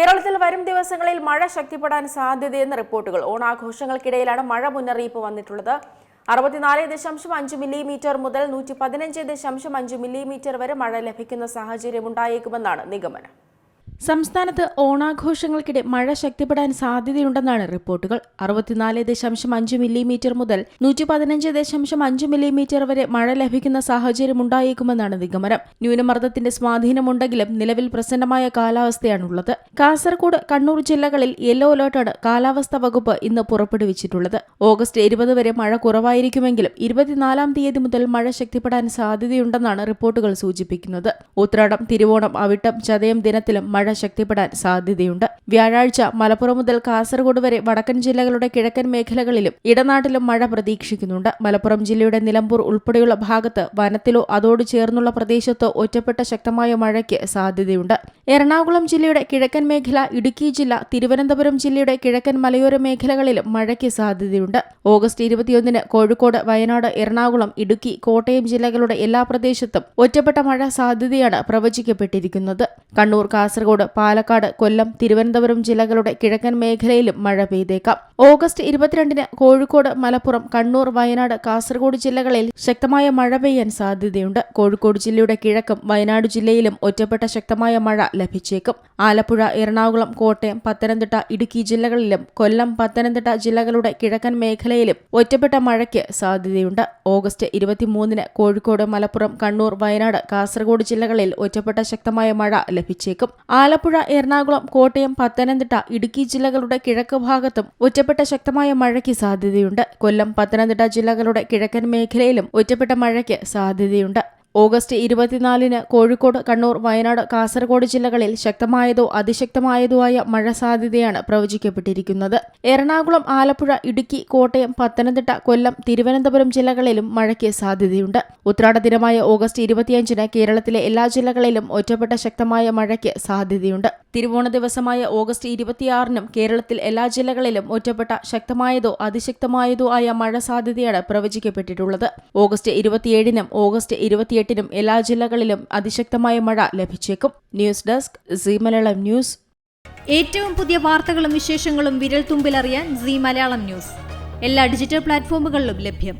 കേരളത്തിൽ വരും ദിവസങ്ങളിൽ മഴ ശക്തിപ്പെടാൻ സാധ്യതയെന്ന് റിപ്പോർട്ടുകൾ. ഓണാഘോഷങ്ങൾക്കിടയിലാണ് മഴ മുന്നറിയിപ്പ് വന്നിട്ടുള്ളത്. 64.5 മില്ലിമീറ്റർ മുതൽ 115.5 മില്ലിമീറ്റർ വരെ മഴ ലഭിക്കുന്ന സാഹചര്യമുണ്ടായേക്കുമെന്നാണ് നിഗമനം. സംസ്ഥാനത്ത് ഓണാഘോഷങ്ങൾക്കിടെ മഴ ശക്തിപ്പെടാൻ സാധ്യതയുണ്ടെന്നാണ് റിപ്പോർട്ടുകൾ. 64.5 മില്ലിമീറ്റർ മുതൽ 115.5 മില്ലിമീറ്റർ വരെ മഴ ലഭിക്കുന്ന സാഹചര്യമുണ്ടായേക്കുമെന്നാണ് നിഗമനം. ന്യൂനമർദ്ദത്തിന്റെ സ്വാധീനമുണ്ടെങ്കിലും നിലവിൽ പ്രസന്നമായ കാലാവസ്ഥയാണുള്ളത്. കാസർഗോഡ്, കണ്ണൂർ ജില്ലകളിൽ യെല്ലോ അലർട്ടാണ് കാലാവസ്ഥാ വകുപ്പ് ഇന്ന് പുറപ്പെടുവിച്ചിട്ടുള്ളത്. ഓഗസ്റ്റ് 20 വരെ മഴ കുറവായിരിക്കുമെങ്കിലും 24-ാം തീയതി മുതൽ മഴ ശക്തിപ്പെടാൻ സാധ്യതയുണ്ടെന്നാണ് റിപ്പോർട്ടുകൾ സൂചിപ്പിക്കുന്നത്. ഉത്രാടം, തിരുവോണം, അവിട്ടം, ചതയം ദിനത്തിലും മഴ ശക്തിപ്പെടാൻ സാധ്യതയുണ്ട്. വ്യാഴാഴ്ച മലപ്പുറം മുതൽ കാസർഗോഡ് വരെ വടക്കൻ ജില്ലകളുടെ കിഴക്കൻ മേഖലകളിലും ഇടനാട്ടിലും മഴ പ്രതീക്ഷിക്കുന്നുണ്ട്. മലപ്പുറം ജില്ലയുടെ നിലമ്പൂർ ഉൾപ്പെടെയുള്ള ഭാഗത്ത് വനത്തിലോ അതോട് ചേർന്നുള്ള പ്രദേശത്തോ ഒറ്റപ്പെട്ട ശക്തമായ മഴയ്ക്ക് സാധ്യതയുണ്ട്. എറണാകുളം ജില്ലയുടെ കിഴക്കൻ മേഖല, ഇടുക്കി ജില്ല, തിരുവനന്തപുരം ജില്ലയുടെ കിഴക്കൻ മലയോര മേഖലകളിലും മഴയ്ക്ക് സാധ്യതയുണ്ട്. ഓഗസ്റ്റ് 21-ന് കോഴിക്കോട്, വയനാട്, എറണാകുളം, ഇടുക്കി, കോട്ടയം ജില്ലകളുടെ എല്ലാ പ്രദേശത്തും ഒറ്റപ്പെട്ട മഴ സാധ്യതയാണ് പ്രവചിക്കപ്പെട്ടിരിക്കുന്നത്. കണ്ണൂർ, കാസർഗോഡ്, പാലക്കാട്, കൊല്ലം, തിരുവനന്തപുരം ജില്ലകളുടെ കിഴക്കൻ മേഖലയിലും മഴ പെയ്തേക്കാം. ഓഗസ്റ്റ് 22-ന് കോഴിക്കോട്, മലപ്പുറം, കണ്ണൂർ, വയനാട്, കാസർഗോഡ് ജില്ലകളിൽ ശക്തമായ മഴ പെയ്യാൻ സാധ്യതയുണ്ട്. കോഴിക്കോട് ജില്ലയുടെ കിഴക്കും വയനാട് ജില്ലയിലും ഒറ്റപ്പെട്ട ശക്തമായ മഴ ലഭിച്ചേക്കും. ആലപ്പുഴ, എറണാകുളം, കോട്ടയം, പത്തനംതിട്ട, ഇടുക്കി ജില്ലകളിലും കൊല്ലം, പത്തനംതിട്ട ജില്ലകളുടെ കിഴക്കൻ മേഖലയിലും ഒറ്റപ്പെട്ട മഴയ്ക്ക് സാധ്യതയുണ്ട്. ഓഗസ്റ്റ് 23-ന് കോഴിക്കോട്, മലപ്പുറം, കണ്ണൂർ, വയനാട്, കാസർഗോഡ് ജില്ലകളിൽ ഒറ്റപ്പെട്ട ശക്തമായ മഴ ലഭിച്ചേക്കും. ആലപ്പുഴ, എറണാകുളം, കോട്ടയം, പത്തനംതിട്ട, ഇടുക്കി ജില്ലകളുടെ കിഴക്ക് ഭാഗത്തും ഒറ്റപ്പെട്ട ശക്തമായ മഴയ്ക്ക് സാധ്യതയുണ്ട്. കൊല്ലം, പത്തനംതിട്ട ജില്ലകളുടെ കിഴക്കൻ മേഖലയിലും ഒറ്റപ്പെട്ട മഴയ്ക്ക് സാധ്യതയുണ്ട്. ഓഗസ്റ്റ് 24-ന് കോഴിക്കോട്, കണ്ണൂർ, വയനാട്, കാസർഗോഡ് ജില്ലകളിൽ ശക്തമായതോ അതിശക്തമായതോ ആയ മഴ സാധ്യതയാണ് പ്രവചിക്കപ്പെട്ടിരിക്കുന്നത്. എറണാകുളം, ആലപ്പുഴ, ഇടുക്കി, കോട്ടയം, പത്തനംതിട്ട, കൊല്ലം, തിരുവനന്തപുരം ജില്ലകളിലും മഴയ്ക്ക് സാധ്യതയുണ്ട്. ഉത്രാട ദിനമായ ഓഗസ്റ്റ് 25-ന് കേരളത്തിലെ എല്ലാ ജില്ലകളിലും ഒറ്റപ്പെട്ട ശക്തമായ മഴയ്ക്ക് സാധ്യതയുണ്ട്. തിരുവോണ ദിവസമായ ഓഗസ്റ്റ് 26-നും കേരളത്തിൽ എല്ലാ ജില്ലകളിലും ഒറ്റപ്പെട്ട ശക്തമായതോ അതിശക്തമായതോ ആയ മഴ സാധ്യതയാണ് പ്രവചിക്കപ്പെട്ടിട്ടുള്ളത്. ഓഗസ്റ്റ് 27-നും ഓഗസ്റ്റ് 28-നും എല്ലാ ജില്ലകളിലും അതിശക്തമായ മഴ ലഭിച്ചേക്കും. News desk, Zee Malayalam news. ഏറ്റവും പുതിയ വാർത്തകളും വിശേഷങ്ങളും വിരൽ തുമ്പിലറിയാൻ സീ മലയാളം ന്യൂസ് എല്ലാ ഡിജിറ്റൽ പ്ലാറ്റ്ഫോമുകളിലും ലഭ്യം.